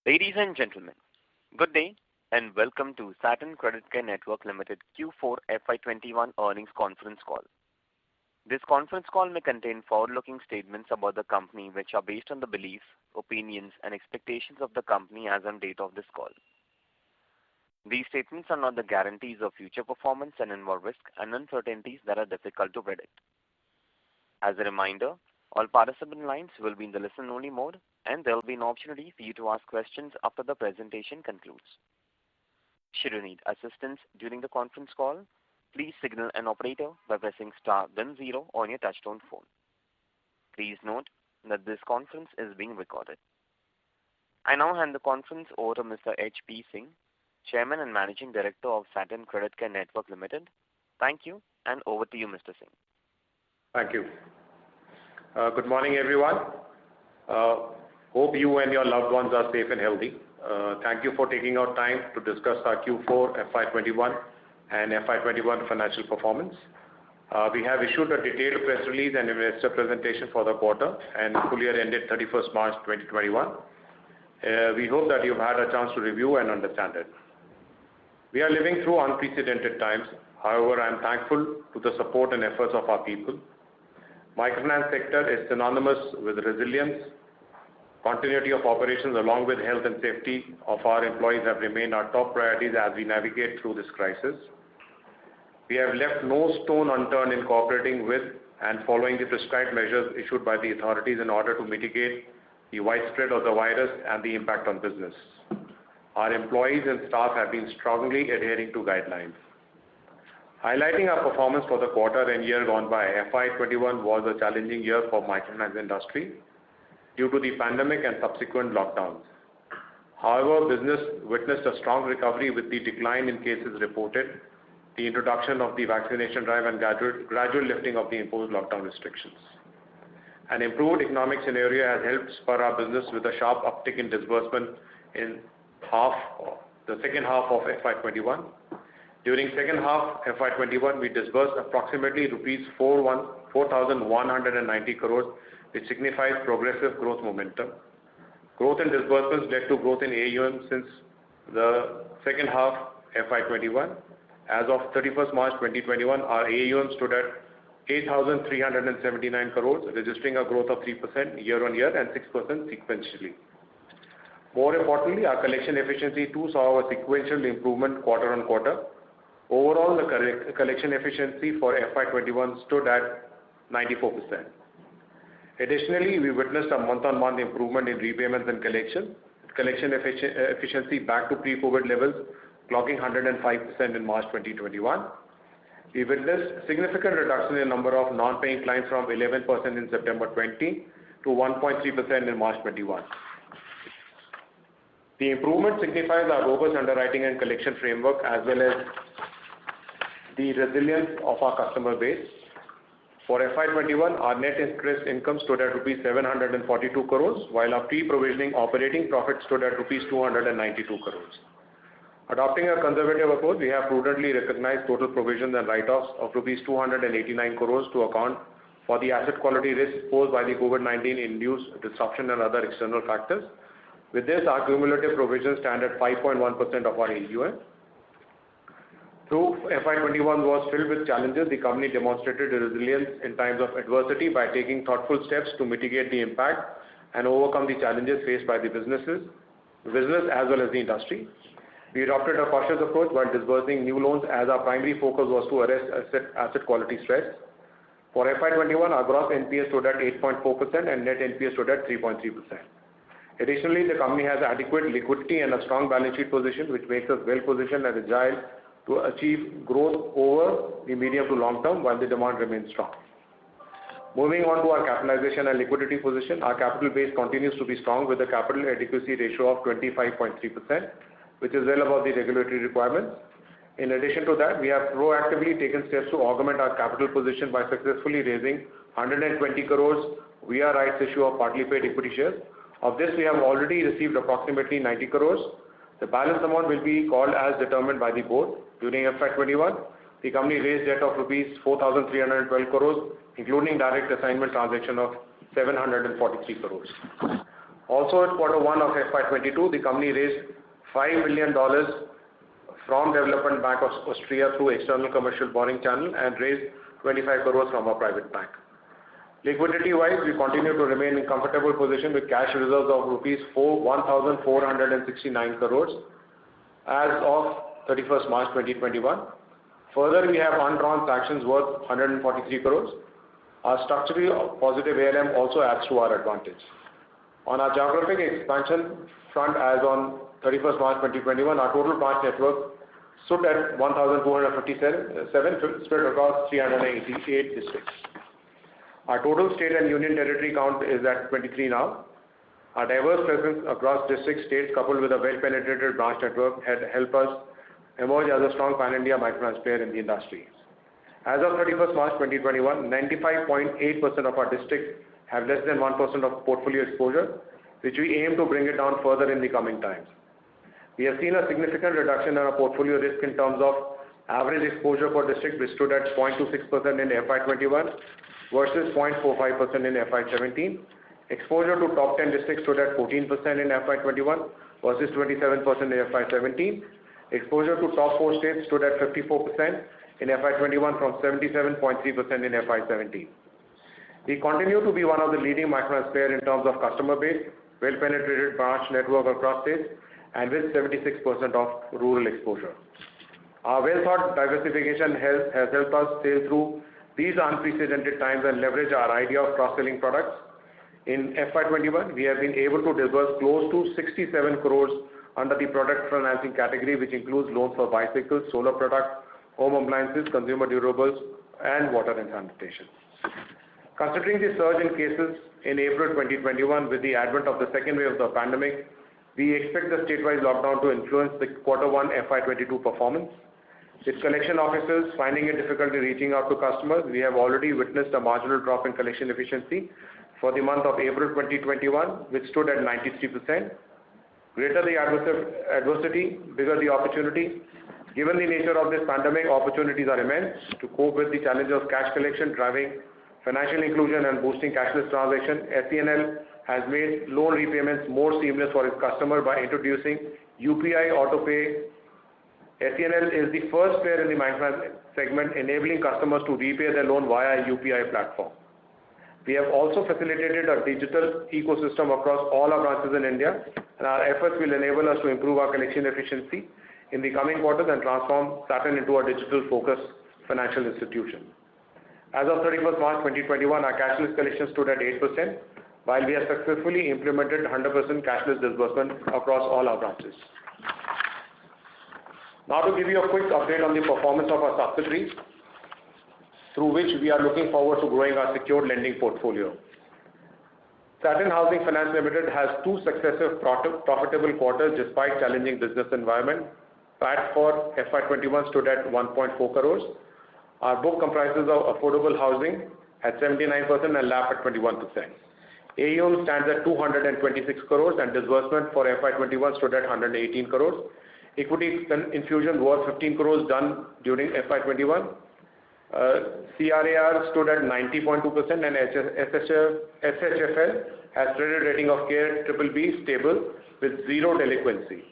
Ladies and gentlemen, good day and welcome to Satin Creditcare Network Limited Q4 FY21 earnings conference call. This conference call may contain forward-looking statements about the company which are based on the beliefs, opinions and expectations of the company as on date of this call. These statements are not the guarantees of future performance and involve risks and uncertainties that are difficult to predict. As a reminder, all participant lines will be in the listen-only mode and there will be an opportunity for you to ask questions after the presentation concludes. Should you need assistance during the conference call, please signal an operator by pressing star then 0 on your touchtone phone. Please note that this conference is being recorded. I now hand the conference over to Mr. H.P. Singh, Chairman and Managing Director of Satin Creditcare Network Limited. Thank you, and over to you, Mr. Singh. Thank you. Good morning, everyone. Hope you and your loved ones are safe and healthy. Thank you for taking out time to discuss our Q4 FY21 and FY21 financial performance. We have issued a detailed press release and investor presentation for the quarter and full year ended 31st March 2021. We hope that you've had a chance to review and understand it. We are living through unprecedented times. However, I am thankful to the support and efforts of our people. Microfinance sector is synonymous with resilience. Continuity of operations along with health and safety of our employees have remained our top priorities as we navigate through this crisis. We have left no stone unturned in cooperating with and following the prescribed measures issued by the authorities in order to mitigate the widespread of the virus and the impact on business. Our employees and staff have been strongly adhering to guidelines. Highlighting our performance for the quarter and year gone by, FY21 was a challenging year for microfinance industry due to the pandemic and subsequent lockdowns. However, business witnessed a strong recovery with the decline in cases reported, the introduction of the vaccination drive and gradual lifting of the imposed lockdown restrictions. An improved economic scenario has helped spur our business with a sharp uptick in disbursement in the second half of FY21. During second half FY21, we disbursed approximately rupees 4,190 crores, which signifies progressive growth momentum. Growth in disbursements led to growth in AUM since the second half FY21. As of 31st March 2021, our AUM stood at 8,379 crores, registering a growth of 3% year-on-year and 6% sequentially. More importantly, our collection efficiency too saw a sequential improvement quarter-on-quarter. Overall, the collection efficiency for FY21 stood at 94%. Additionally, we witnessed a month-on-month improvement in repayments and collection efficiency back to pre-COVID levels, clocking 105% in March 2021. We witnessed significant reduction in number of non-paying clients from 11% in September 20 to 1.3% in March 21. The improvement signifies our robust underwriting and collection framework as well as the resilience of our customer base. For FY21, our net interest income stood at rupees 742 crores, while our pre-provisioning operating profit stood at rupees 292 crores. Adopting a conservative approach, we have prudently recognized total provisions and write-offs of rupees 289 crores to account for the asset quality risk posed by the COVID-19 induced disruption and other external factors. With this, our cumulative provisions stand at 5.1% of our AUM. Though FY21 was filled with challenges, the company demonstrated resilience in times of adversity by taking thoughtful steps to mitigate the impact and overcome the challenges faced by the business as well as the industry. We adopted a cautious approach while disbursing new loans as our primary focus was to arrest asset quality stress. For FY21, our gross NPA stood at 8.4% and net NPA stood at 3.3%. Additionally, the company has adequate liquidity and a strong balance sheet position which makes us well positioned and agile to achieve growth over the medium to long term while the demand remains strong. Moving on to our capitalization and liquidity position, our capital base continues to be strong with a capital adequacy ratio of 25.3%, which is well above the regulatory requirements. In addition to that, we have proactively taken steps to augment our capital position by successfully raising 120 crores via rights issue of partly paid equity shares. Of this, we have already received approximately 90 crores. The balance amount will be called as determined by the board. During FY21, the company raised debt of rupees 4,312 crores, including direct assignment transaction of 743 crores. Also, in quarter one of FY22, the company raised $5 million from Development Bank of Austria through external commercial borrowing channel and raised 25 crores from our private bank. Liquidity-wise, we continue to remain in comfortable position with cash reserves of rupees 1,469 crores as of 31st March 2021. Further, we have undrawn sanctions worth 143 crores. Our structurally positive ALM also adds to our advantage. On our geographic expansion front, as on 31st March 2021, our total branch network stood at 1,257 spread across 388 districts. Our total state and union territory count is at 23 now. Our diverse presence across district states coupled with a well-penetrated branch network had helped us emerge as a strong pan-India microfinance player in the industry. As of 31st March 2021, 95.8% of our districts have less than 1% of portfolio exposure, which we aim to bring it down further in the coming times. We have seen a significant reduction in our portfolio risk in terms of average exposure per district, which stood at 0.26% in FY21 versus 0.45% in FY17. Exposure to top 10 districts stood at 14% in FY21 versus 27% in FY17. Exposure to top 4 states stood at 54% in FY21 from 77.3% in FY17. We continue to be one of the leading microfinance players in terms of customer base, well-penetrated branch network across states, and with 76% of rural exposure. Our well-thought diversification has helped us sail through these unprecedented times and leverage our idea of cross-selling products. In FY21, we have been able to disburse close to 67 crores under the product financing category, which includes loans for bicycles, solar products, home appliances, consumer durables, and water and sanitation. Considering the surge in cases in April 2021 with the advent of the second wave of the pandemic, we expect the statewide lockdown to influence the quarter 1 FY22 performance. With collection officers finding it difficult reaching out to customers, we have already witnessed a marginal drop in collection efficiency for the month of April 2021, which stood at 93%. Greater the adversity, bigger the opportunity. Given the nature of this pandemic, opportunities are immense to cope with the challenge of cash collection, driving financial inclusion and boosting cashless transaction. SCNL has made loan repayments more seamless for its customer by introducing UPI AutoPay. SCNL is the first player in the microfinance segment enabling customers to repay their loan via a UPI platform. We have also facilitated a digital ecosystem across all our branches in India, and our efforts will enable us to improve our collection efficiency in the coming quarters and transform Satin into a digital-focused financial institution. As of 31st March 2021, our cashless collection stood at 8%, while we have successfully implemented 100% cashless disbursement across all our branches. Now to give you a quick update on the performance of our subsidiaries, through which we are looking forward to growing our secured lending portfolio. Satin Housing Finance Limited has 2 successive profitable quarters despite challenging business environment. PAT for FY21 stood at 1.4 crores. Our book comprises of affordable housing at 79% and LAP at 21%. AUM stands at 226 crores and disbursement for FY21 stood at 118 crores. Equity infusion worth 15 crores done during FY21. CRAR stood at 90.2% and SHFL has credit rating of CARE BBB stable with 0 delinquency.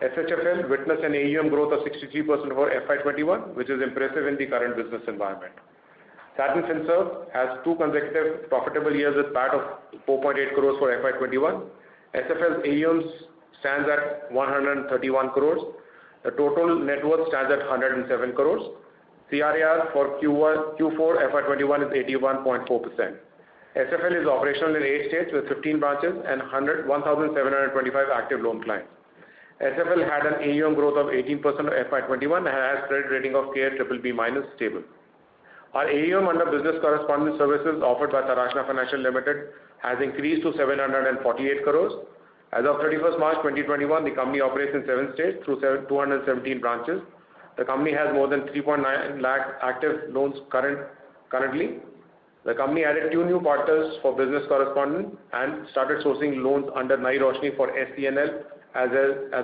SHFL witnessed an AUM growth of 63% for FY21, which is impressive in the current business environment. Satin Finserv has 2 consecutive profitable years with PAT of 4.8 crores for FY21. SFL's AUM stands at 131 crores. The total net worth stands at 107 crores. CRAR for Q4 FY21 is 81.4%. SFL is operational in 8 states with 15 branches and 1,725 active loan clients. SFL had an AUM growth of 18% of FY21 and has credit rating of CARE BBB- stable. Our AUM under business correspondence services offered by Taraashna Financial Limited has increased to 748 crores. As of 31st March 2021, the company operates in 7 states through 217 branches. The company has more than 3.9 lakh active loans currently. The company added 2 new partners for business correspondence and started sourcing loans under Nai Roshni for SCNL as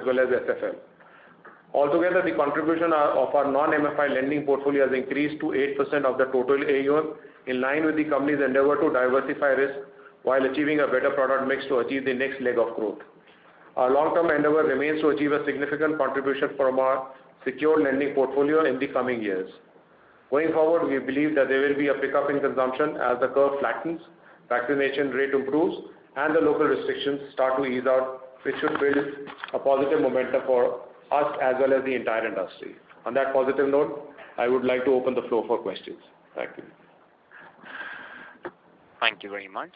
well as SFL. Altogether, the contribution of our non-MFI lending portfolio has increased to 8% of the total AUM, in line with the company's endeavor to diversify risk while achieving a better product mix to achieve the next leg of growth. Our long-term endeavor remains to achieve a significant contribution from our secured lending portfolio in the coming years. Going forward, we believe that there will be a pickup in consumption as the curve flattens, vaccination rate improves, and the local restrictions start to ease out, which should build a positive momentum for us as well as the entire industry. On that positive note, I would like to open the floor for questions. Thank you. Thank you very much.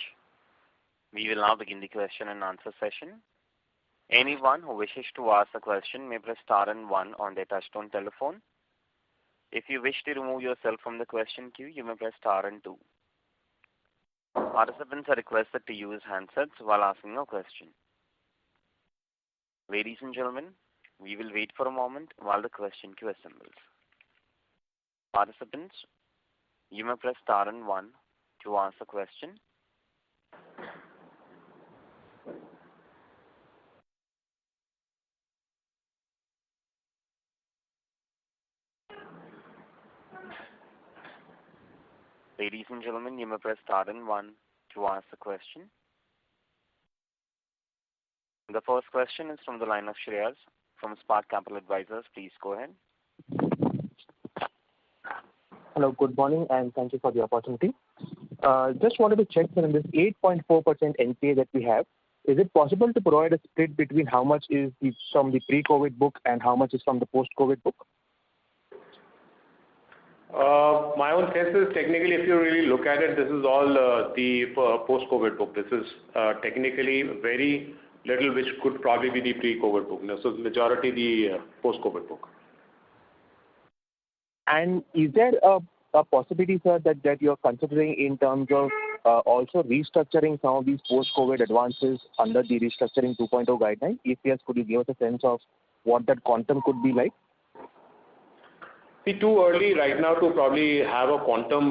We will now begin the question and answer session. Anyone who wishes to ask a question may press star and one on their touchtone telephone. If you wish to remove yourself from the question queue, you may press star and two. Participants are requested to use handsets while asking a question. Ladies and gentlemen, we will wait for a moment while the question queue assembles. Participants, you may press star and one to ask a question. Ladies and gentlemen, you may press star and one to ask a question. The first question is from the line of Shreyas from Spark Capital Advisors. Please go ahead. Hello, good morning, and thank you for the opportunity. Just wanted to check in this 8.4% NPA that we have. Is it possible to provide a split between how much is from the pre-COVID book and how much is from the post-COVID book? My own sense is technically, if you really look at it, this is all the post-COVID book. This is technically very little which could probably be the pre-COVID book. So majority the post-COVID book. And is there a possibility, sir, that you're considering in terms of also restructuring some of these post-COVID advances under the restructuring 2.0 guideline? If yes, could you give us a sense of what that quantum could be like? It's too early right now to probably have a quantum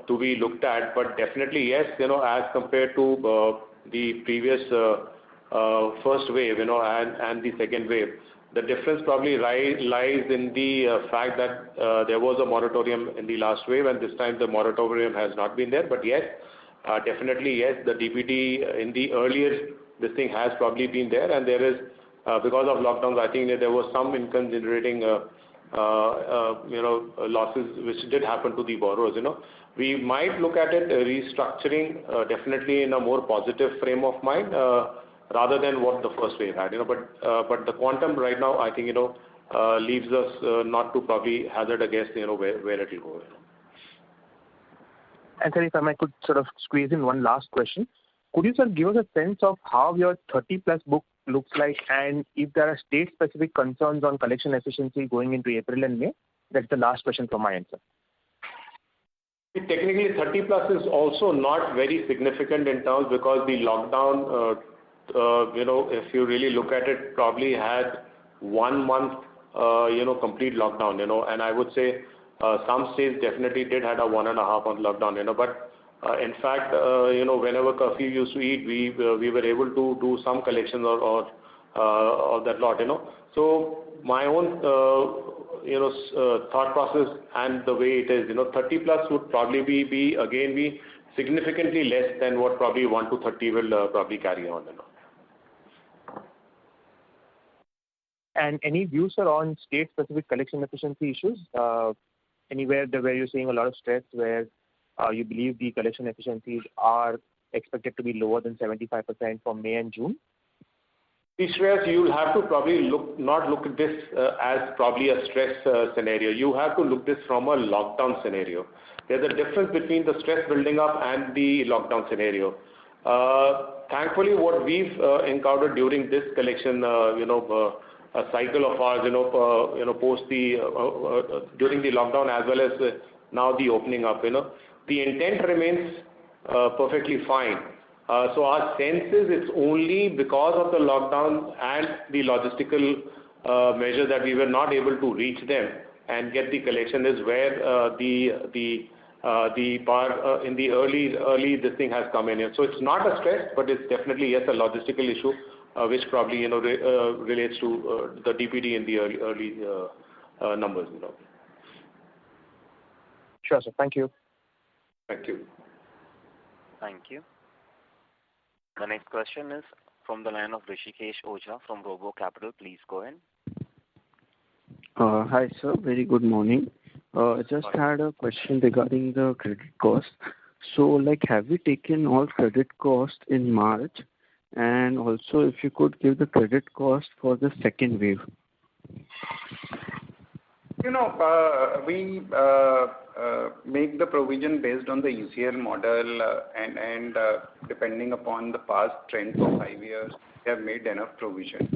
to be looked at, but definitely yes, as compared to the previous first wave, and the second wave, the difference probably lies in the fact that there was a moratorium in the last wave, and this time the moratorium has not been there. But yes, definitely yes, the DPD in the earlier this thing has probably been there, and there is because of lockdowns, I think that there was some income generating losses which did happen to the borrowers. We might look at it restructuring definitely in a more positive frame of mind rather than what the first wave had. But the quantum right now, I think leaves us not to probably hazard a guess where it will go. And sir, if I could sort of squeeze in one last question, could you, sir, give us a sense of how your 30+ book looks like, and if there are state-specific concerns on collection efficiency going into April and May? That's the last question from my end, sir. Technically, 30+ is also not very significant in terms because the lockdown, if you really look at it, probably had 1 month, complete lockdown, and I would say some states definitely did had a 1.5 month lockdown, but in fact, whenever curfew used to eat, we were able to do some collections or that lot, So my own, thought process and the way it is, 30+ would probably be significantly less than what probably 1 to 30 will probably carry on, And any views, sir, on state-specific collection efficiency issues? Anywhere where you're seeing a lot of stress, where you believe the collection efficiencies are expected to be lower than 75% for May and June? Shreyas, you'll have to probably not look at this as probably a stress scenario. You have to look this from a lockdown scenario. There's a difference between the stress building up and the lockdown scenario. Thankfully, what we've encountered during this collection, a cycle of ours, post the during the lockdown as well as now the opening up, the intent remains perfectly fine. So our sense is it's only because of the lockdown and the logistical measures that we were not able to reach them and get the collection is where the bar in the early this thing has come in. So it's not a stress, but it's definitely yes a logistical issue which probably relates to the DPD in the early numbers. Sure, sir. Thank you. Thank you. Thank you. The next question is from the line of Rishikesh Oza from Robo Capital. Please go ahead. Hi, sir. Very good morning. Just had a question regarding the credit cost. So, have we taken all credit cost in March? And also, if you could give the credit cost for the second wave. We make the provision based on the ECL model and depending upon the past trend for 5 years, we have made enough provision.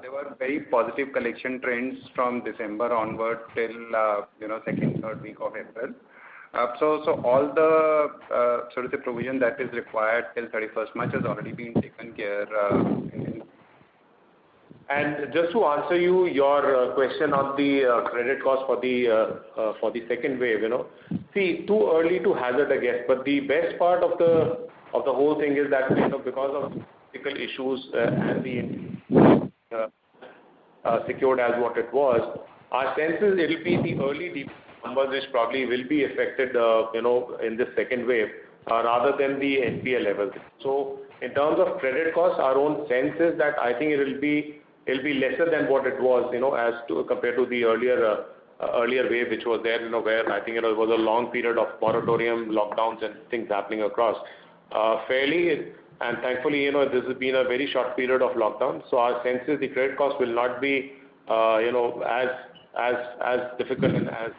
There were very positive collection trends from December onward till second, third week of April. So all the sort of the provision that is required till 31st March has already been taken care. And just to answer your question on the credit cost for the second wave, see, too early to hazard a guess, but the best part of the whole thing is that because of physical issues and the secured as what it was, our sense is it will be the early numbers which probably will be affected, in this second wave, rather than the NPA levels. So in terms of credit costs, our own sense is that I think it'll be lesser than what it was, compared to the earlier wave which was there, where I think it was a long period of moratorium, lockdowns and things happening across. Fairly, and thankfully, this has been a very short period of lockdown. So our sense is the credit cost will not be, as difficult and as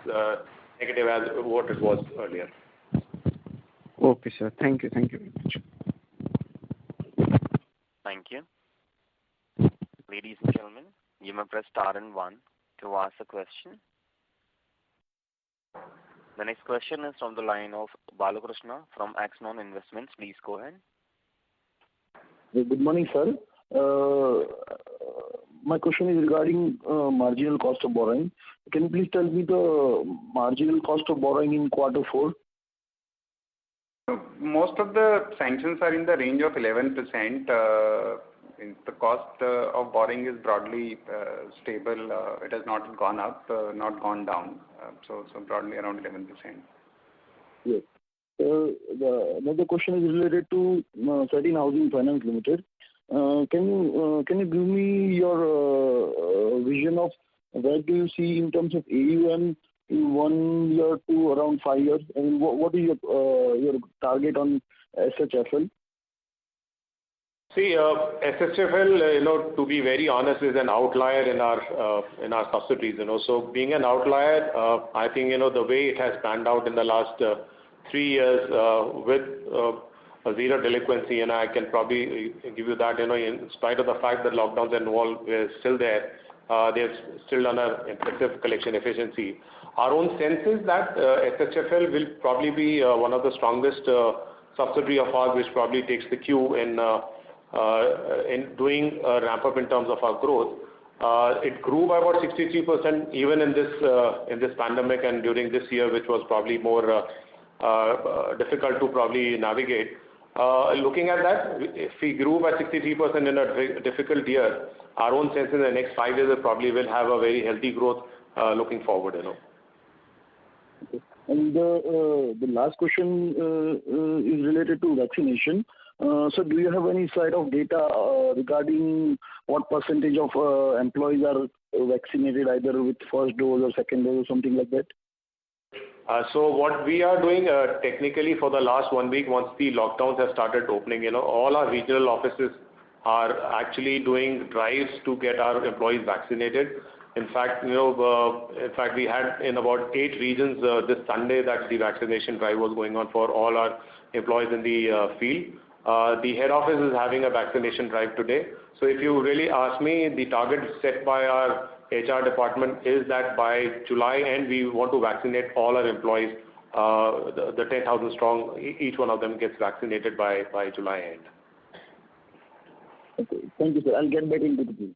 negative as what it was earlier. Okay, sir. Thank you. Thank you very much. Thank you. Ladies and gentlemen, you may press star and 1 to ask a question. The next question is from the line of Balakrishna from Axon Investments. Please go ahead. Good morning, sir. My question is regarding marginal cost of borrowing. Can you please tell me the marginal cost of borrowing in quarter 4? Most of the sanctions are in the range of 11%. The cost of borrowing is broadly stable. It has not gone up, not gone down. So broadly around 11%. Yes. Another question is related to Satin Housing Finance Limited. Can you give me your vision of where do you see in terms of AUM in 1 year to around 5 years? And what is your target on SHFL? See, SHFL, to be very honest, is an outlier in our subsidiaries. So being an outlier, I think the way it has panned out in the last 3 years with a zero delinquency, and I can probably give you that. In spite of the fact that lockdowns and all were still there, they've still done an impressive collection efficiency. Our own sense is that SHFL will probably be one of the strongest subsidiary of ours, which probably takes the cue in doing a ramp up in terms of our growth. It grew by about 63% even in this pandemic and during this year, which was probably more difficult to probably navigate. Looking at that, if we grew by 63% in a difficult year, our own sense in the next 5 years, it probably will have a very healthy growth looking forward. Okay. And the last question is related to vaccination. So do you have any side of data regarding what percentage of employees are vaccinated either with first dose or second dose or something like that? So what we are doing technically for the last 1 week, once the lockdowns have started opening, all our regional offices are actually doing drives to get our employees vaccinated. In fact, we had in about 8 regions this Sunday that the vaccination drive was going on for all our employees in the field. The head office is having a vaccination drive today. So if you really ask me, the target set by our HR department is that by July end, we want to vaccinate all our employees, the 10,000 strong, each one of them gets vaccinated by July end. Okay. Thank you, sir. I'll get back into the queue.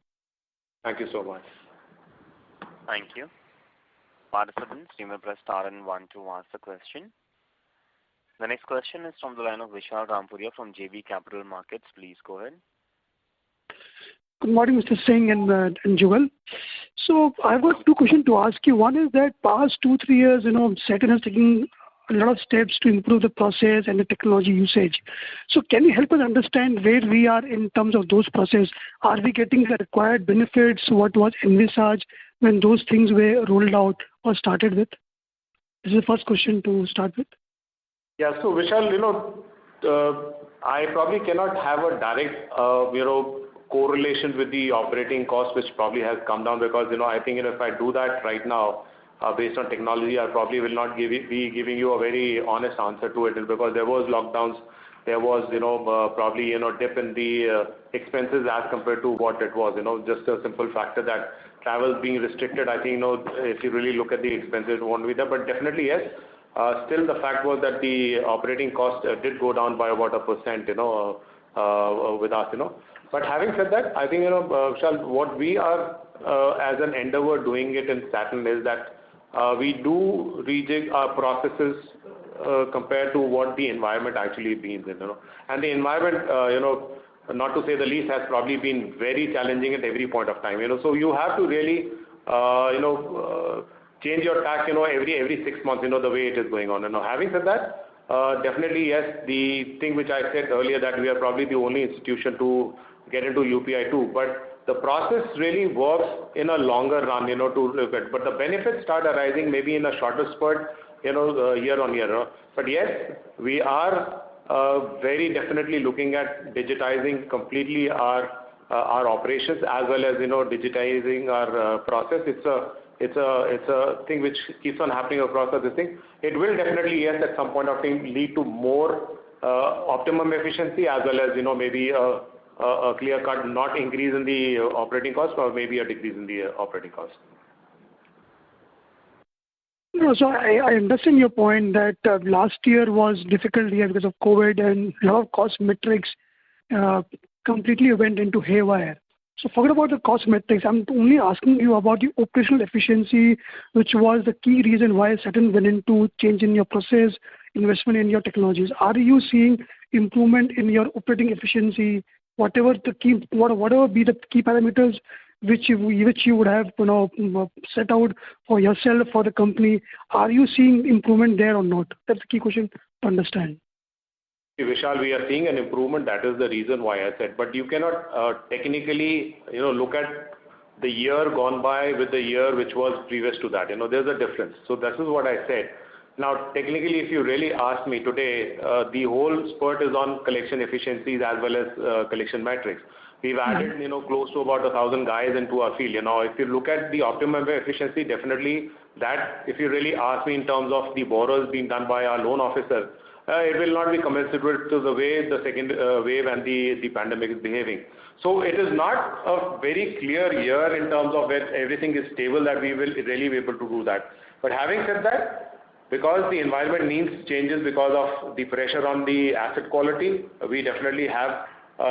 Thank you so much. Thank you. Participants, you may press star and 1 to ask the question. The next question is from the line of Vishal Rampuria from JB Capital Markets. Please go ahead. Good morning, Mr. Singh and Jugal. So I've got 2 questions to ask you. One is that past 2-3 years, Satin has taken a lot of steps to improve the process and the technology usage. So can you help us understand where we are in terms of those processes? Are we getting the required benefits? What was envisaged when those things were rolled out or started with? This is the first question to start with. Yeah. So Vishal, I probably cannot have a direct, correlation with the operating cost, which probably has come down because, I think if I do that right now, based on technology, I probably will not be giving you a very honest answer to it because there was lockdowns, there was, probably, dip in the expenses as compared to what it was, just a simple factor that travel being restricted. I think, if you really look at the expenses, it won't be there, but definitely yes. Still, the fact was that the operating cost did go down by about 1%, with us, But having said that, I think, Vishal, what we are as an endeavor doing it in Satin is that we do rejig our processes compared to what the environment actually means, And the environment, not to say the least, has probably been very challenging at every point of time, So you have to really, change your tack, every 6 months, the way it is going on. Having said that, definitely yes, the thing which I said earlier that we are probably the only institution to get into UPI 2, but the process really works in a longer run, to look at. But the benefits start arising maybe in a shorter spurt, year on year. But yes, we are very definitely looking at digitizing completely our operations as well as, digitizing our process. It's a thing which keeps on happening across this thing. It will definitely, yes, at some point of time lead to more optimum efficiency as well as, maybe a clear cut, not increase in the operating cost or maybe a decrease in the operating cost. No, so I understand your point that last year was difficult year because of COVID and a lot of cost metrics completely went into haywire. So forget about the cost metrics. I'm only asking you about the operational efficiency, which was the key reason why Satin went into change in your process, investment in your technologies. Are you seeing improvement in your operating efficiency, whatever be the key parameters which you would have set out for yourself, for the company? Are you seeing improvement there or not? That's the key question to understand. Vishal, we are seeing an improvement. That is the reason why I said. But you cannot technically, look at the year gone by with the year which was previous to that. There's a difference. So this is what I said. Now, technically, if you really ask me today, the whole spurt is on collection efficiencies as well as collection metrics. We've added, close to about 1,000 guys into our field. If you look at the optimum efficiency, definitely that, if you really ask me in terms of the borrowers being done by our loan officer, it will not be commensurate to the way the second wave and the pandemic is behaving. So it is not a very clear year in terms of where everything is stable that we will really be able to do that. But having said that, because the environment needs changes because of the pressure on the asset quality, we definitely have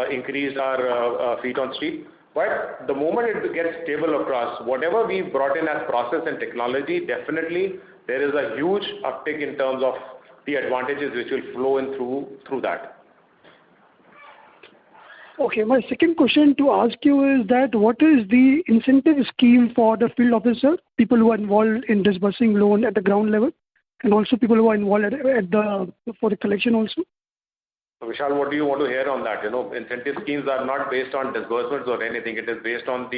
increased our feet on street. But the moment it gets stable across, whatever we brought in as process and technology, definitely there is a huge uptick in terms of the advantages which will flow in through that. Okay, my second question to ask you is that what is the incentive scheme for the field officer, people who are involved in disbursing loan at the ground level, and also people who are involved for the collection also? Vishal, what do you want to hear on that? Incentive schemes are not based on disbursements or anything. It is based on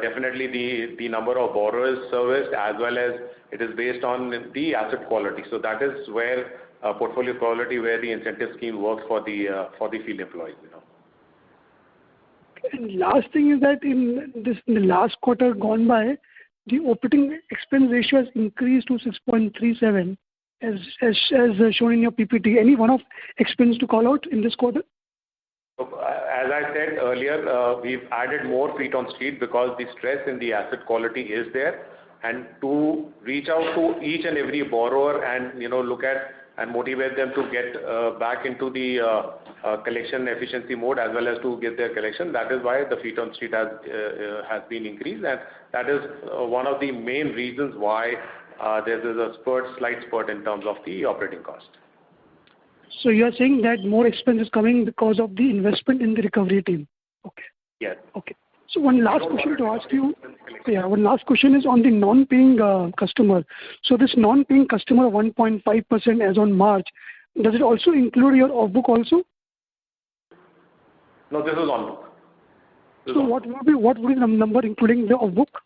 definitely the number of borrowers serviced as well as it is based on the asset quality. So that is where portfolio quality, where the incentive scheme works for the field employees. And last thing is that in the last quarter gone by, the operating expense ratio has increased to 6.37 as shown in your PPT. Any one-off expense to call out in this quarter? As I said earlier, we've added more feet on street because the stress in the asset quality is there, and to reach out to each and every borrower and look at and motivate them to get back into the collection efficiency mode as well as to get their collection. That is why the feet on street has been increased, and that is one of the main reasons why there is a slight spurt in terms of the operating cost. So you are saying that more expense is coming because of the investment in the recovery team. Okay. Yes. Okay. So one last question to ask you. Yeah, one last question is on the non-paying customer. So this non-paying customer 1.5% as on March, does it also include your off-book also? No, this is on book. So what would be the number including the off-book?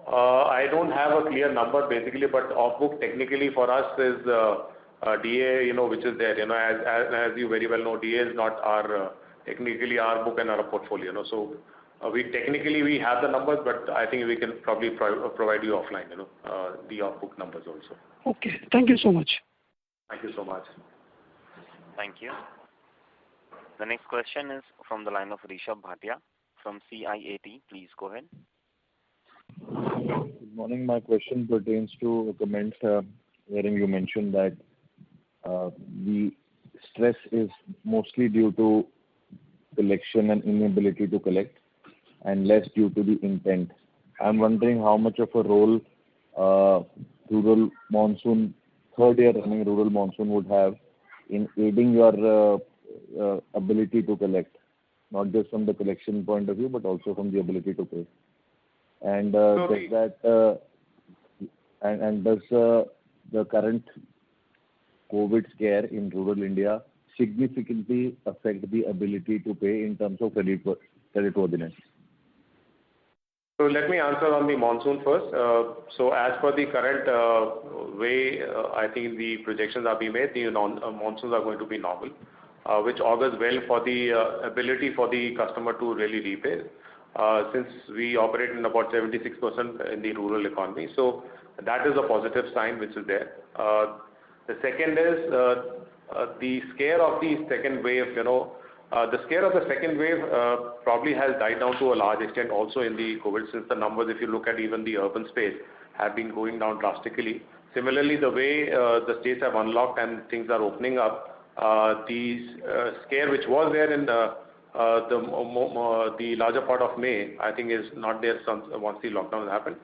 I don't have a clear number basically, but off-book technically for us is DA, which is there. As you very well know, DA is not our technically our book and our portfolio. So we have the numbers, but I think we can probably provide you offline. The off-book numbers also. Okay. Thank you so much. Thank you so much. Thank you. The next question is from the line of Rishabh Bhatia from CIAT. Please go ahead. Good morning. My question pertains to a comment wherein you mentioned that the stress is mostly due to collection and inability to collect and less due to the intent. I'm wondering how much of a role rural monsoon, third year running rural monsoon would have in aiding your ability to collect, not just from the collection point of view, but also from the ability to pay. And does the current COVID scare in rural India significantly affect the ability to pay in terms of creditworthiness? So let me answer on the monsoon first. So as per the current way, I think the projections are being made, the monsoons are going to be normal, which augurs well for the ability for the customer to really repay, since we operate in about 76% in the rural economy. So that is a positive sign which is there. The second is the scare of the second wave. The scare of the second wave probably has died down to a large extent also in the COVID, since the numbers, if you look at even the urban space, have been going down drastically. Similarly, the way the states have unlocked and things are opening up, the scare which was there in the larger part of May, I think is not there once the lockdown has happened.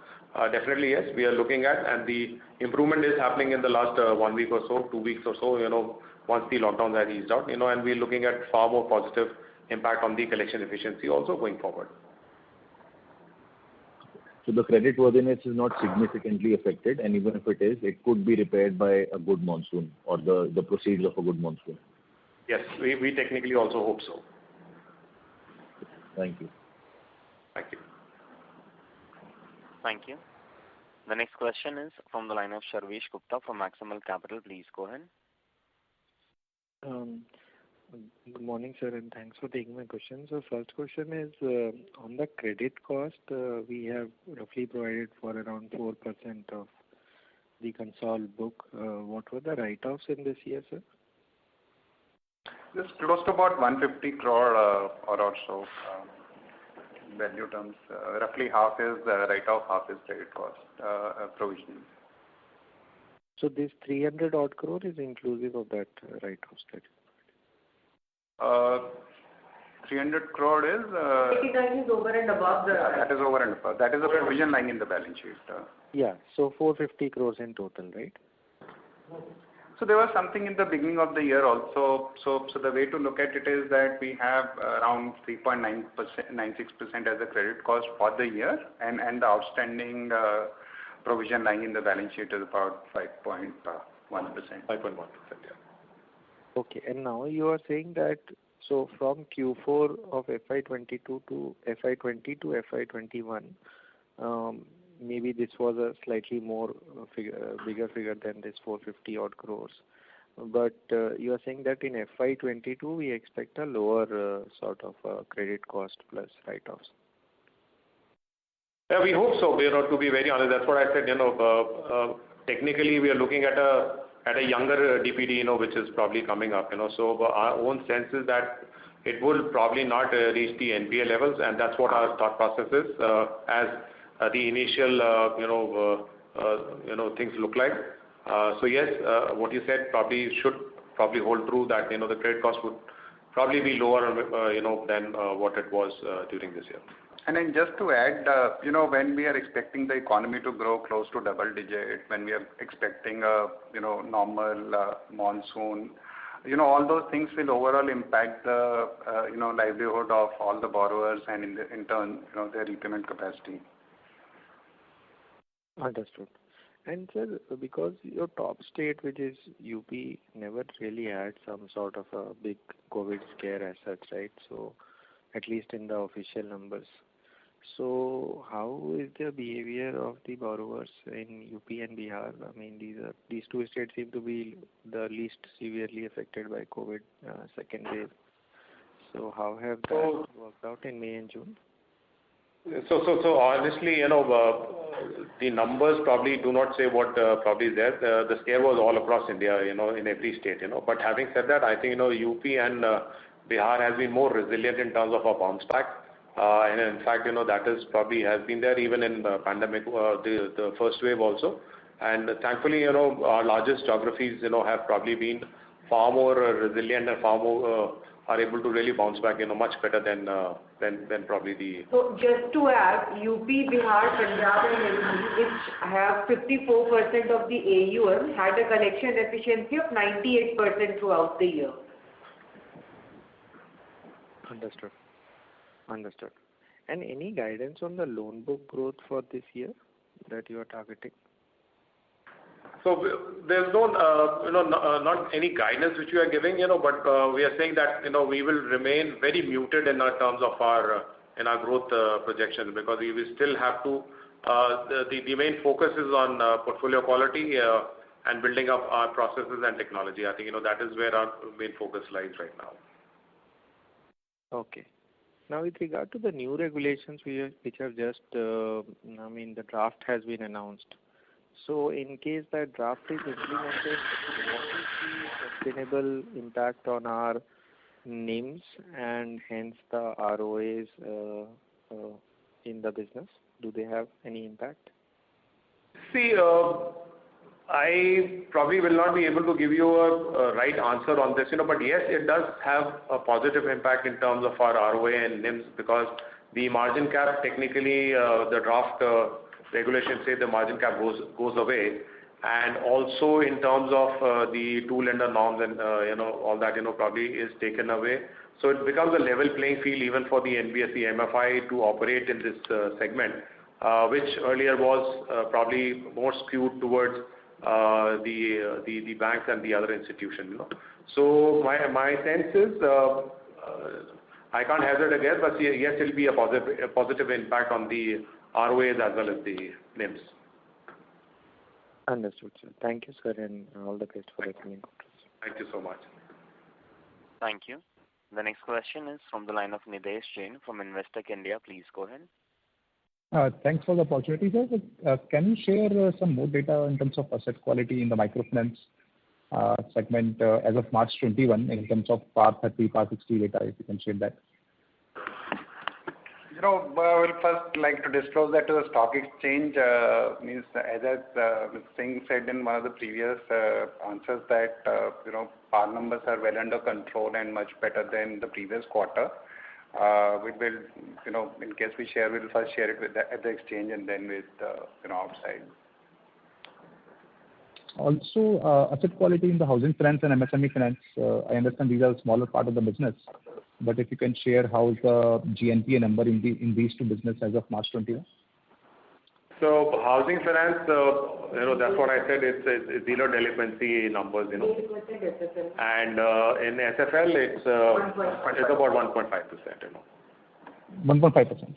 Definitely, yes, we are looking at, and the improvement is happening in the last 1 week or so, 2 weeks or so, once the lockdowns are eased out, and we're looking at far more positive impact on the collection efficiency also going forward. So the creditworthiness is not significantly affected, and even if it is, it could be repaired by a good monsoon or the proceeds of a good monsoon. Yes, we technically also hope so. Thank you. Thank you. Thank you. The next question is from the line of Sharvesh Gupta from Maximal Capital. Please go ahead. Good morning, sir, and thanks for taking my question. So first question is on the credit cost, we have roughly provided for around 4% of the consolidated book. What were the write-offs in this year, sir? Just close to about 150 crore or so value terms. Roughly half is write-off, half is credit cost provisioning. So this 300 odd crore is inclusive of that write-offs that 300 crore is... That is over and above the... Yeah, that is over and above. That is a provision lying in the balance sheet. Yeah, so 450 crores in total, right? So there was something in the beginning of the year also. So the way to look at it is that we have around 3.96% as a credit cost for the year, and the outstanding provision lying in the balance sheet is about 5.1%. 5.1%, yeah. Okay, and now you are saying that so from Q4 of FY22 to FY20 to FY21, maybe this was a slightly more bigger figure than this 450 odd crores. But you are saying that in FY22 we expect a lower sort of credit cost plus write-offs. Yeah, we hope so. To be very honest, that's what I said. Technically, we are looking at a younger DPD, which is probably coming up. So our own sense is that it will probably not reach the NPA levels, and that's what our thought process is. As the initial, things look like. So yes, what you said should hold true, that the credit cost would probably be lower, than what it was during this year. And then just to add, when we are expecting the economy to grow close to double digit, when we are expecting a normal monsoon, all those things will overall impact the, livelihood of all the borrowers and in turn, their repayment capacity. Understood. And sir, because your top state, which is UP, never really had some sort of a big COVID scare as such, right? So, at least in the official numbers. So, how is the behavior of the borrowers in UP and Bihar? I mean, these two states seem to be the least severely affected by COVID second wave. So, how have that worked out in May and June? So honestly, the numbers probably do not say what probably is there. The scare was all across India, in every state, But having said that, I think, UP and Bihar has been more resilient in terms of a bounce back. And in fact, that is probably has been there even in the pandemic, the first wave also. And thankfully, our largest geographies, have probably been far more resilient and far more are able to really bounce back, much better than probably the. So just to add, UP, Bihar, Punjab and MP, which have 54% of the AUM, had a collection efficiency of 98% throughout the year. Understood. And any guidance on the loan book growth for this year that you are targeting? So there's no, not any guidance which we are giving, but we are saying that, we will remain very muted in our terms of our growth projections, because we will still have to, the main focus is on portfolio quality and building up our processes and technology. I think, that is where our main focus lies right now. Okay. Now, with regard to the new regulations which have just, the draft has been announced. So, in case that draft is implemented, what is the sustainable impact on our NIMs and hence the ROAs in the business? Do they have any impact? See, I probably will not be able to give you a right answer on this, but yes, it does have a positive impact in terms of our ROA and NIMs, because the margin cap, technically, the draft regulations say the margin cap goes away, and also in terms of the two lender norms and all that, probably is taken away. So it becomes a level playing field even for the NBFC MFI to operate in this segment, which earlier was probably more skewed towards the banks and the other institutions. So my sense is, I can't hazard a guess, but yes, it will be a positive impact on the ROAs as well as the NIMs. Understood, sir. Thank you, sir, and all the best for the coming quarters. Thank you so much. Thank you. The next question is from the line of Nidesh Jain from Investec India. Please go ahead. Thanks for the opportunity, sir. Can you share some more data in terms of asset quality in the microfinance segment as of March 21 in terms of PAR 30, PAR 60 data, if you can share that? I will first like to disclose that to the stock exchange. Means as Mr. Singh said in one of the previous answers that PAR numbers are well under control and much better than the previous quarter. We will, in case we share, we'll first share it at the exchange and then with outside. Also, asset quality in the housing finance and MSME finance, I understand these are a smaller part of the business, but if you can share how is the GNPA number in these two business as of March 21? So housing finance, that's what I said, it's zero delinquency numbers, 8% SFL. And in SFL, it's about 1.5%, 1.5%.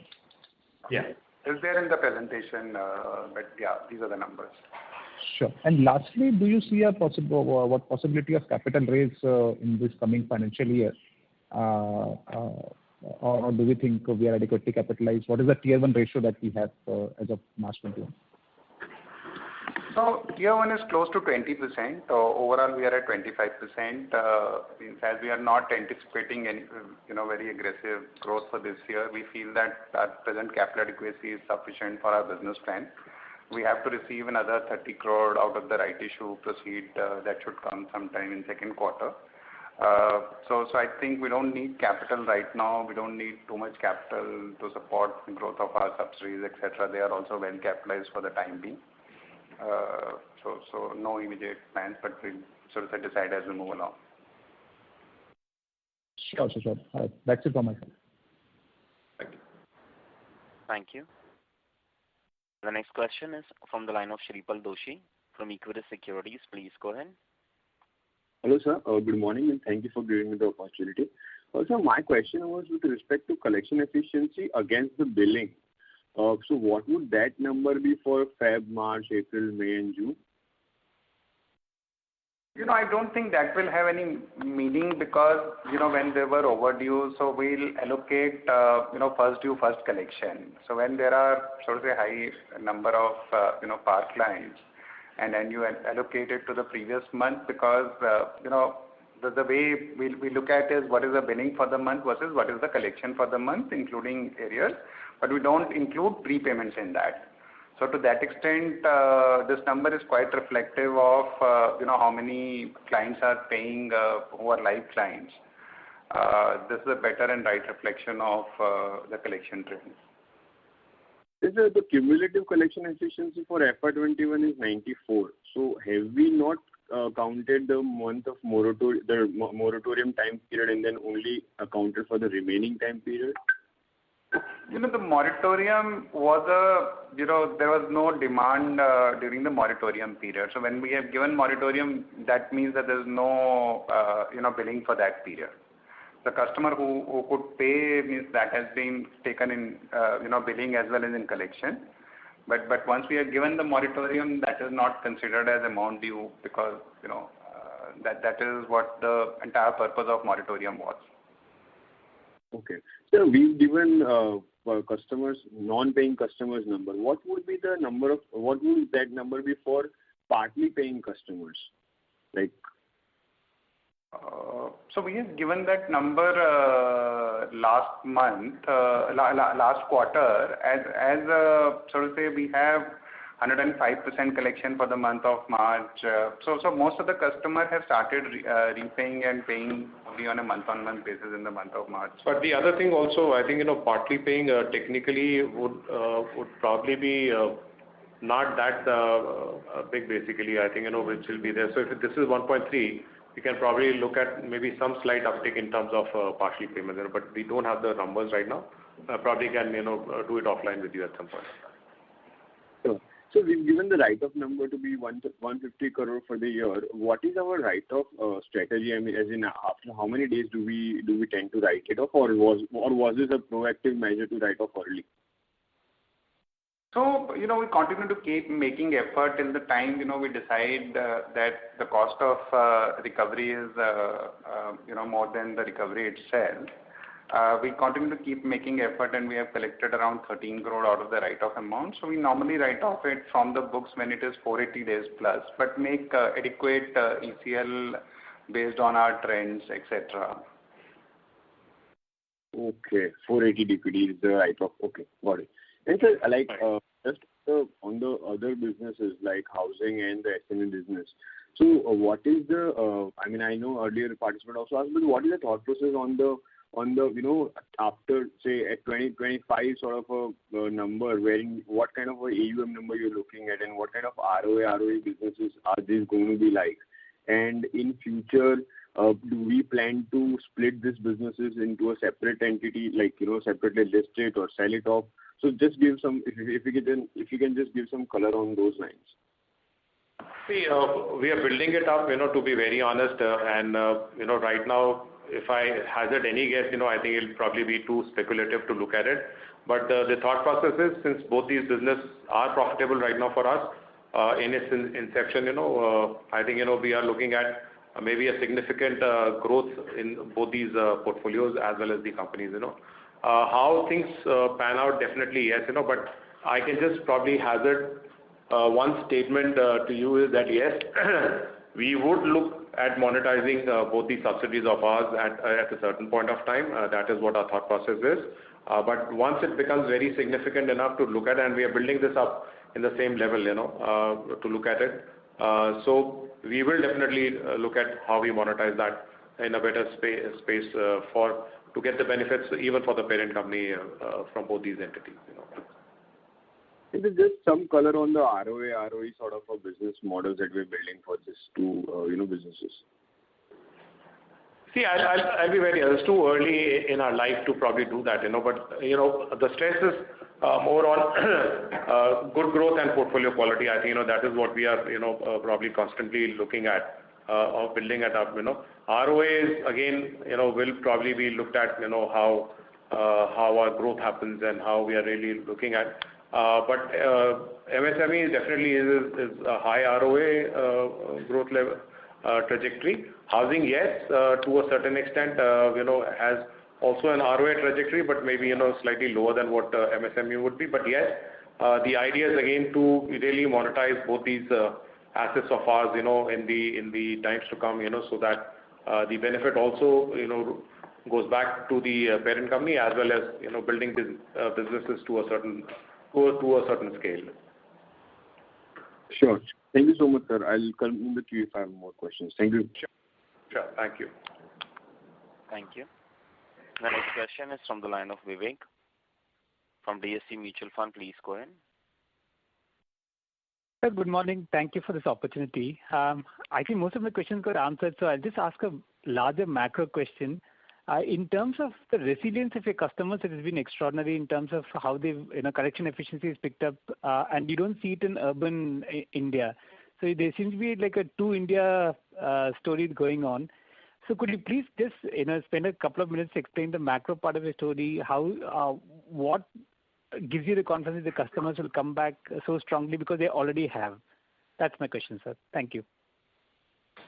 Yeah. It's there in the presentation, but yeah, these are the numbers. Sure. And lastly, do you see what possibility of capital raise in this coming financial year? Or do we think we are adequately capitalized? What is the tier 1 ratio that we have as of March 21? So tier 1 is close to 20%. Overall, we are at 25%. Means as we are not anticipating any, very aggressive growth for this year, we feel that our present capital adequacy is sufficient for our business plan. We have to receive another 30 crore out of the right issue proceed that should come sometime in second quarter. So I think we don't need capital right now. We don't need too much capital to support the growth of our subsidiaries, etc. They are also well capitalized for the time being. So no immediate plans, but we'll sort of decide as we move along. Sure. That's it from my side. Thank you. Thank you. The next question is from the line of Shripal Doshi from Equirus Securities. Please go ahead. Hello, sir. Good morning, and thank you for giving me the opportunity. Also, my question was with respect to collection efficiency against the billing. So what would that number be for Feb, March, April, May, and June? I don't think that will have any meaning because, when they were overdue, so we'll allocate, first due, first collection. So when there are, so to say, high number of, PAR clients, and then you allocate it to the previous month because, the way we look at is what is the billing for the month versus what is the collection for the month, including arrears, but we don't include prepayments in that. So to that extent, this number is quite reflective of, how many clients are paying who are live clients. This is a better and right reflection of the collection trend. The cumulative collection efficiency for FY21 is 94. So have we not counted the month of moratorium time period and then only accounted for the remaining time period? The moratorium was there was no demand during the moratorium period. So when we have given moratorium, that means that there's no, billing for that period. The customer who could pay means that has been taken in, billing as well as in collection. But once we have given the moratorium, that is not considered as amount due because, that is what the entire purpose of moratorium was. Okay. So we've given customers, non-paying customers number. What would that number be for partly paying customers? So we have given that number last month, last quarter, as so to say we have 105% collection for the month of March. So most of the customers have started repaying and paying only on a month-on-month basis in the month of March. But the other thing also, I think, partly paying technically would probably be not that big basically, I think, which will be there. So if this is 1.3, we can probably look at maybe some slight uptick in terms of partially payment, but we don't have the numbers right now. Probably can, do it offline with you at some point. Sure. So we've given the write-off number to be 150 crore for the year. What is our write-off strategy? I mean, as in after how many days do we tend to write it off, or was this a proactive measure to write off early? So, we continue to keep making effort till the time, we decide that the cost of recovery is, more than the recovery itself. We continue to keep making effort and we have collected around 13 crore out of the write-off amount. So we normally write off it from the books when it is 480 days plus, but make adequate ECL based on our trends, etc. Okay, 480 DPD is the write-off. Okay, got it. And sir, just on the other businesses like housing and the SME business. So what is the, I mean, I know earlier participant also asked, but what is the thought process on the after say at 2025 sort of a number wherein what kind of a AUM number you're looking at and what kind of ROE businesses are these going to be like? And in future, do we plan to split these businesses into a separate entity, like, separately list it or sell it off? So just give some, if you can just give some color on those lines. See, we are building it up, to be very honest, and, right now, if I hazard any guess, I think it'll probably be too speculative to look at it. But the thought process is, since both these businesses are profitable right now for us, in its inception, I think, we are looking at maybe a significant growth in both these portfolios as well as the companies, How things pan out, definitely yes, but I can just probably hazard one statement to you is that yes, we would look at monetizing both the subsidiaries of ours at a certain point of time. That is what our thought process is. But once it becomes very significant enough to look at, and we are building this up in the same level, to look at it. So we will definitely look at how we monetize that in a better space to get the benefits even for the parent company from both these entities. Is it just some color on the ROE sort of a business models that we're building for these two, businesses? See, I'll be very honest. It's too early in our life to probably do that, but the stress is more on good growth and portfolio quality. I think that is what we are probably constantly looking at of building it up. ROAs again will probably be looked at how our growth happens and how we are really looking at. But MSME definitely is a high ROA growth level trajectory. Housing, yes, to a certain extent, has also an ROA trajectory, but maybe slightly lower than what MSME would be. But yes, the idea is again to really monetize both these assets of ours, in the times to come, so that the benefit also goes back to the parent company as well as building businesses to a certain scale. Sure. Thank you so much, sir. I'll come in the queue if I have more questions. Thank you. Sure. Thank you. Thank you. The next question is from the line of Vivek from DSC Mutual Fund. Please go ahead. Sir, good morning. Thank you for this opportunity. I think most of my questions got answered, so I'll just ask a larger macro question. In terms of the resilience of your customers, it has been extraordinary in terms of how they've, collection efficiency is picked up, and you don't see it in urban India. So there seems to be like a two India story going on. So could you please just, spend a couple of minutes to explain the macro part of the story, how, what gives you the confidence the customers will come back so strongly because they already have? That's my question, sir. Thank you.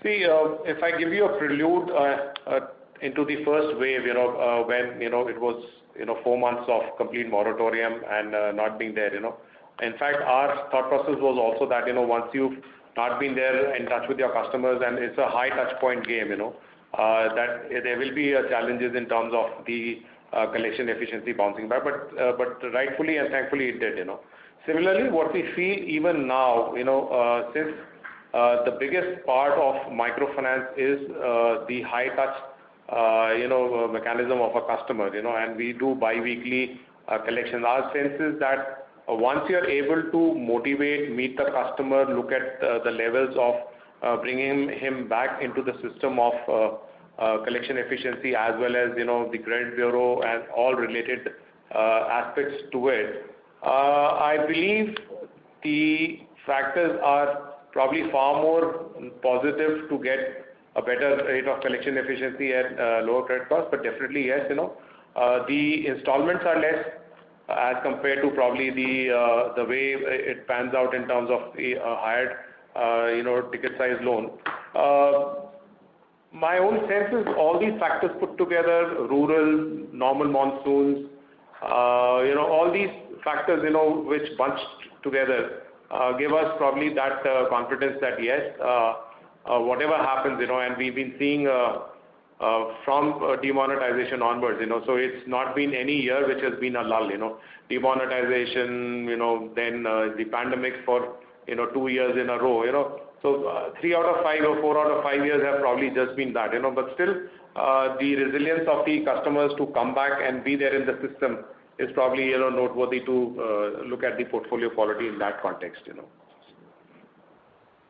See, if I give you a prelude into the first wave, when it was 4 months of complete moratorium and not being there, in fact our thought process was also that once you've not been there in touch with your customers, and it's a high touch point game, that there will be challenges in terms of the collection efficiency bouncing back, but rightfully and thankfully it did. Similarly, what we feel even now, since the biggest part of microfinance is the high touch mechanism of a customer, and we do bi-weekly collection. Our sense is that once you are able to motivate, meet the customer, look at the levels of bringing him back into the system of collection efficiency as well as the credit bureau and all related aspects to it, I believe the factors are probably far more positive to get a better rate of collection efficiency and lower credit cost. But definitely yes, the installments are less as compared to probably the way it pans out in terms of the higher ticket size loan. My own sense is all these factors put together, rural, normal monsoons, all these factors, which bunched together, give us probably that confidence that yes, whatever happens, and we've been seeing from demonetization onwards, so it's not been any year which has been a lull, demonetization, then the pandemic for 2 years in a row, so 3 out of 5 or 4 out of 5 years have probably just been that, but still the resilience of the customers to come back and be there in the system is probably noteworthy to look at the portfolio quality in that context.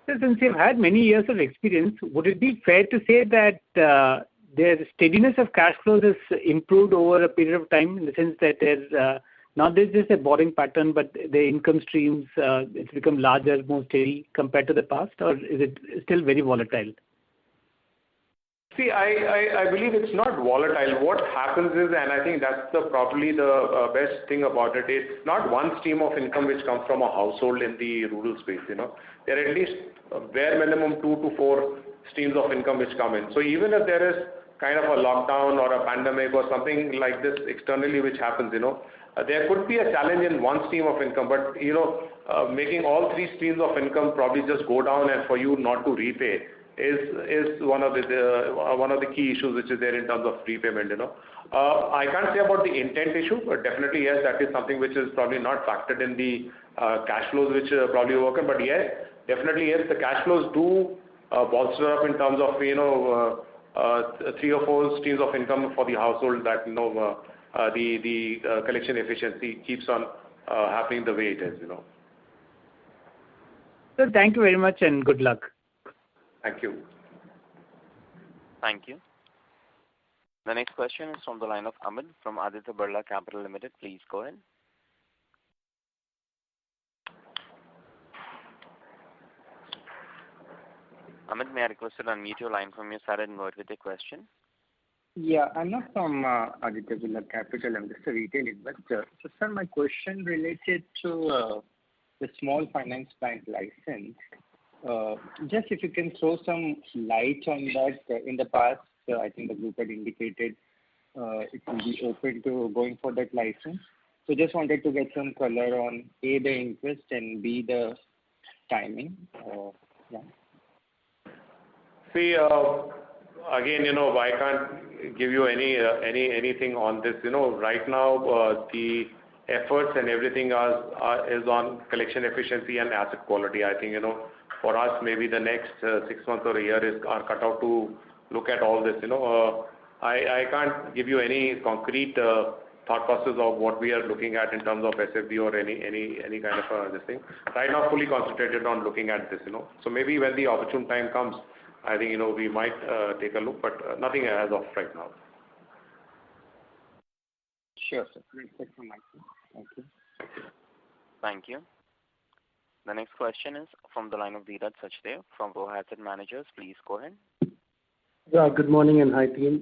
Since you've had many years of experience, would it be fair to say that their steadiness of cash flows has improved over a period of time, in the sense that there's not just a borrowing pattern, but the income streams, it's become larger, more steady compared to the past, or is it still very volatile? See, I believe it's not volatile. What happens is, and I think that's probably the best thing about it, it's not one stream of income which comes from a household in the rural space. There are at least bare minimum 2 to 4 streams of income which come in. So even if there is kind of a lockdown or a pandemic or something like this externally which happens, there could be a challenge in one stream of income, but making all 3 streams of income probably just go down and for you not to repay is one of the key issues which is there in terms of repayment. I can't say about the intent issue, but definitely yes, that is something which is probably not factored in the cash flows which probably work. But yes, definitely yes, the cash flows do bolster up in terms of 3 or 4 streams of income for the household, that the collection efficiency keeps on happening the way it is. Sir, thank you very much and good luck. Thank you. Thank you. The next question is from the line of Amit from Aditya Birla Capital Limited. Please go ahead. Amit, may I request you to unmute your line from your side and go ahead with your question? Yeah, I'm not from Aditya Birla Capital. I'm just a retail investor. So, sir, my question related to the small finance bank license. Just if you can throw some light on that. In the past, I think the group had indicated it will be open to going for that license. So just wanted to get some color on A, the interest, and B, the timing. Yeah. See, again, I can't give you anything on this. Right now, the efforts and everything is on collection efficiency and asset quality. I think, for us, maybe the next 6 months or a year are cut out to look at all this. I can't give you any concrete thought process of what we are looking at in terms of SFB or any kind of this thing. Right now, fully concentrated on looking at this. So maybe when the opportune time comes, I think, we might take a look, but nothing as of right now. Sure, sir. That's from my side. Thank you. Thank you. The next question is from the line of Dheeraj Sachdev from Roha Asset Managers. Please go ahead. Yeah, good morning and hi team.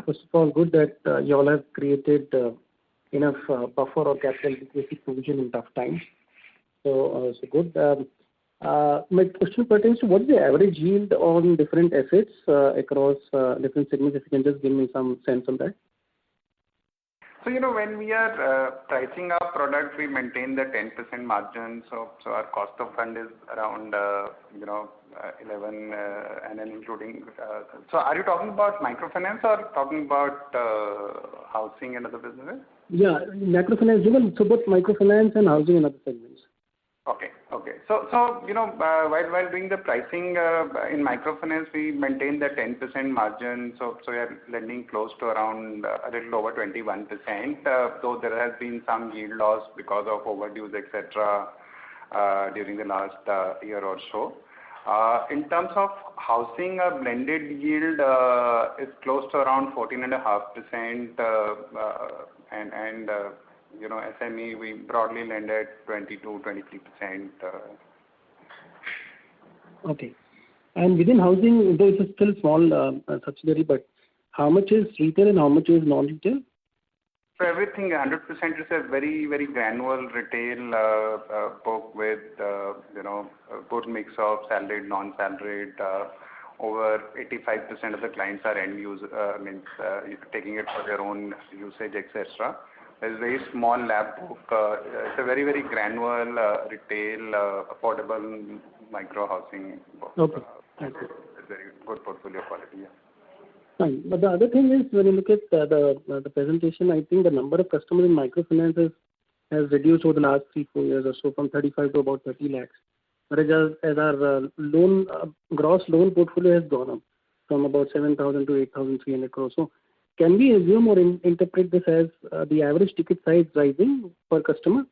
First of all, good that you all have created enough buffer or capital adequacy provision in tough times. So good. My question pertains to what is the average yield on different assets across different segments? If you can just give me some sense on that. So, when we are pricing our product, we maintain the 10% margin. So our cost of fund is around, 11, and then including. So are you talking about microfinance or talking about housing and other businesses? Yeah, microfinance, so both microfinance and housing and other segments. Okay. So while doing the pricing in microfinance, we maintain the 10% margin. So we are lending close to around a little over 21%. Though there has been some yield loss because of overdues, etc. During the last year or so. In terms of housing, a blended yield is close to around 14.5%, and SME, we broadly lend at 22-23%. Okay. And within housing, though it's still small subsidiary, but how much is retail and how much is non-retail? So everything, 100% is a very, very granular retail book with, a good mix of salaried, non-salaried. Over 85% of the clients are end user, taking it for their own usage, etc. There's a very small lab book. It's a very, very granular retail, affordable micro housing book. Okay. Thank you. It's very good portfolio quality. Yeah. Fine. But the other thing is, when you look at the presentation, I think the number of customers in microfinance has reduced over the last 3-4 years or so, from 35 to about 30 lakhs. Whereas as our gross loan portfolio has gone up from about 7,000 to 8,300 crores. So can we assume or interpret this as the average ticket size rising per customer?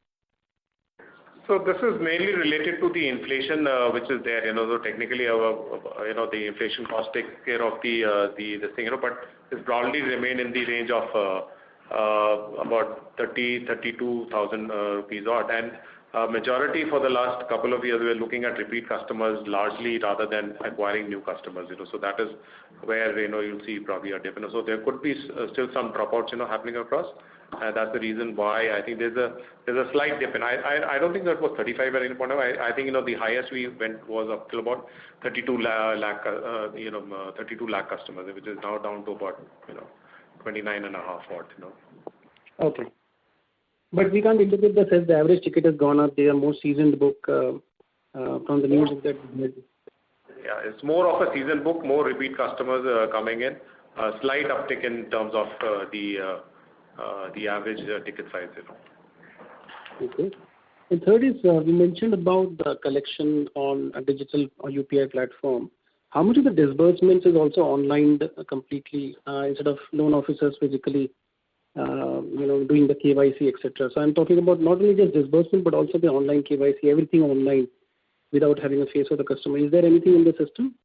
So this is mainly related to the inflation which is there. So technically, the inflation cost takes care of the thing. But it's broadly remained in the range of about 32,000 rupees odd. And majority for the last couple of years, we are looking at repeat customers largely rather than acquiring new customers. So that is where you'll see probably a dip. So there could be still some dropouts happening across. That's the reason why I think there's a slight dip. And I don't think that was 35 at any point. I think the highest we went was up till about 32 lakh customers, which is now down to about 29 and a half odd. Okay. But we can't interpret this as the average ticket has gone up. They are more seasoned book from the new book that we made. Yeah, it's more of a seasoned book, more repeat customers coming in. A slight uptick in terms of the average ticket size. Okay. And third is, we mentioned about the collection on a digital or UPI platform. How much of the disbursements is also online completely instead of loan officers physically doing the KYC, etc. So I'm talking about not only just disbursement, but also the online KYC, everything online without having a face of the customer. Is there anything in the system?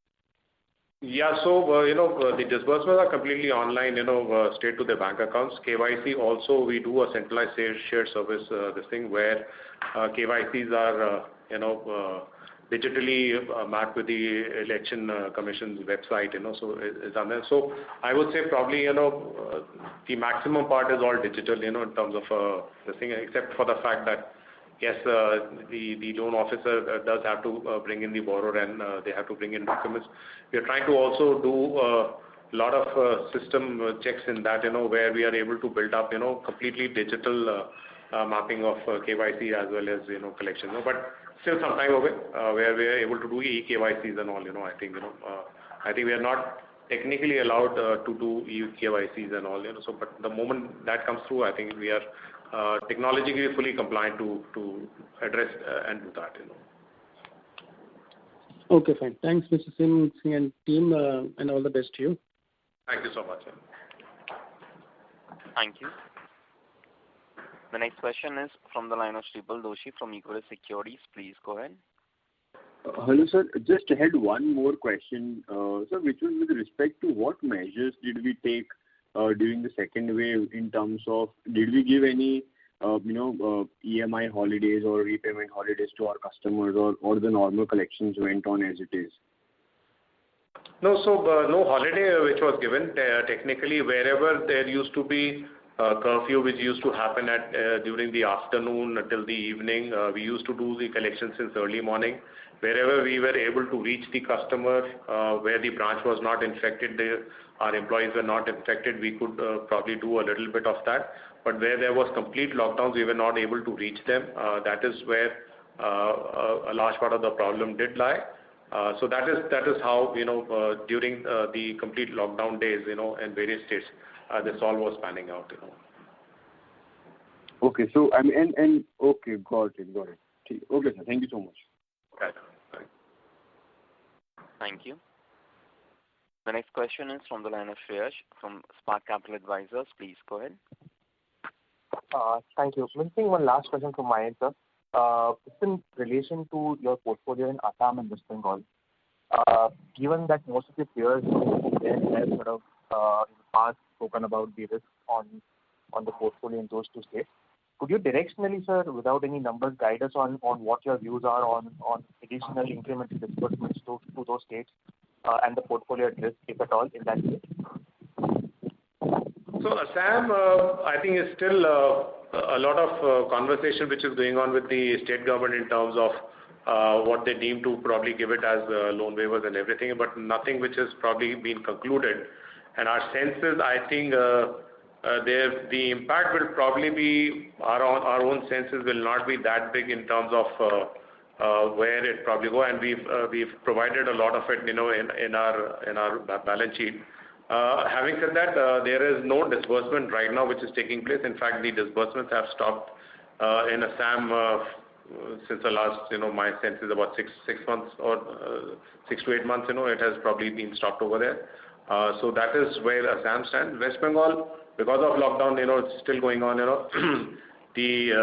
Yeah. The disbursements are completely online, straight to their bank accounts. KYC also, we do a centralized shared service, this thing where KYCs are, digitally mapped with the Election Commission's website, it's on there. I would say probably, the maximum part is all digital, in terms of this thing, except for the fact that yes, the loan officer does have to bring in the borrower and they have to bring in documents. We are trying to also do a lot of system checks in that, where we are able to build up, completely digital mapping of KYC as well as, collection. But still some time away, where we are able to do e-KYCs and all, I think we are not technically allowed to do e-KYCs and all, but the moment that comes through, I think we are technologically fully compliant to address and do that. Okay, fine. Thanks, Mr. Singh and team, and all the best to you. Thank you so much. Thank you. The next question is from the line of Shreepal Doshi from Equirus Securities. Please go ahead. Hello, sir. Just had one more question, sir, which was with respect to what measures did we take during the second wave in terms of, did we give any EMI holidays or repayment holidays to our customers, or the normal collections went on as it is? No, no holiday which was given. Technically, wherever there used to be curfew which used to happen during the afternoon until the evening, we used to do the collection since early morning. Wherever we were able to reach the customer, where the branch was not infected, our employees were not infected, we could probably do a little bit of that. But where there was complete lockdowns, we were not able to reach them. That is where a large part of the problem did lie. So that is how, during the complete lockdown days, in various states, this all was panning out. Okay, so I mean, okay, got it. Okay, sir, thank you so much. Right. Thank you. The next question is from the line of Shreyash from Spark Capital Advisors. Please go ahead. Thank you. One last question from my end, sir. It's in relation to your portfolio in Assam and West Bengal. Given that most of your peers have sort of in the past spoken about the risk on the portfolio in those two states, could you directionally, sir, without any numbers, guide us on what your views are on additional incremental disbursements to those states and the portfolio at risk, if at all, in that state? So Assam, I think is still a lot of conversation which is going on with the state government in terms of what they deem to probably give it as loan waivers and everything, but nothing which has probably been concluded. And our sense is, I think the impact will probably be, our own senses will not be that big in terms of where it probably go, and we've provided a lot of it, in our balance sheet. Having said that, there is no disbursement right now which is taking place. In fact, the disbursements have stopped in Assam since the last, my sense is about 6 months or 6 to 8 months. It has probably been stopped over there. So that is where Assam stands. West Bengal, because of lockdown, it's still going on. The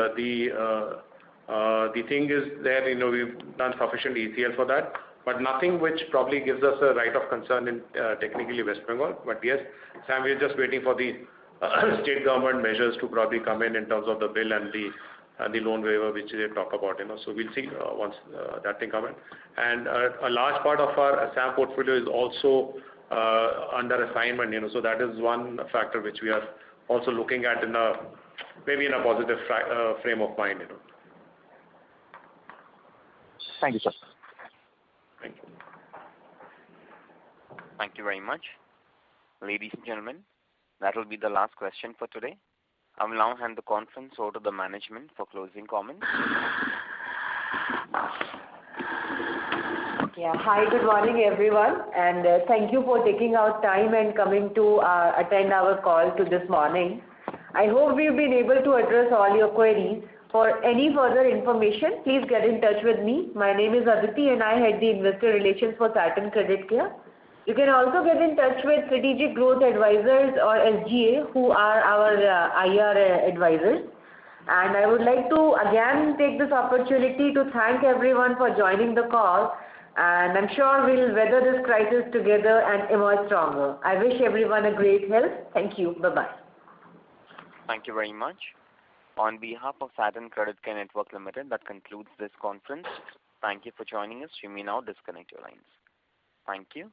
thing is there, we've done sufficient ECL for that, but nothing which probably gives us a right of concern in technically West Bengal. But yes, Assam, we're just waiting for the state government measures to probably come in terms of the bill and the loan waiver which they talk about. So we'll see once that thing come in. And a large part of our Assam portfolio is also under assignment, so that is one factor which we are also looking at maybe in a positive frame of mind. Thank you, sir. Thank you. Thank you very much. Ladies and gentlemen, that will be the last question for today. I will now hand the conference over to the management for closing comments. Yeah. Hi, good morning, everyone, and thank you for taking out time and coming to attend our call to this morning. I hope we've been able to address all your queries. For any further information, please get in touch with me. My name is Aditi and I head the Investor Relations for Satin Creditcare. You can also get in touch with Strategic Growth Advisors or SGA, who are our IR advisors. And I would like to again take this opportunity to thank everyone for joining the call. And I'm sure we'll weather this crisis together and emerge stronger. I wish everyone a great health. Thank you. Bye-bye. Thank you very much. On behalf of Saturn Creditcare Network Limited, that concludes this conference. Thank you for joining us. You may now disconnect your lines. Thank you.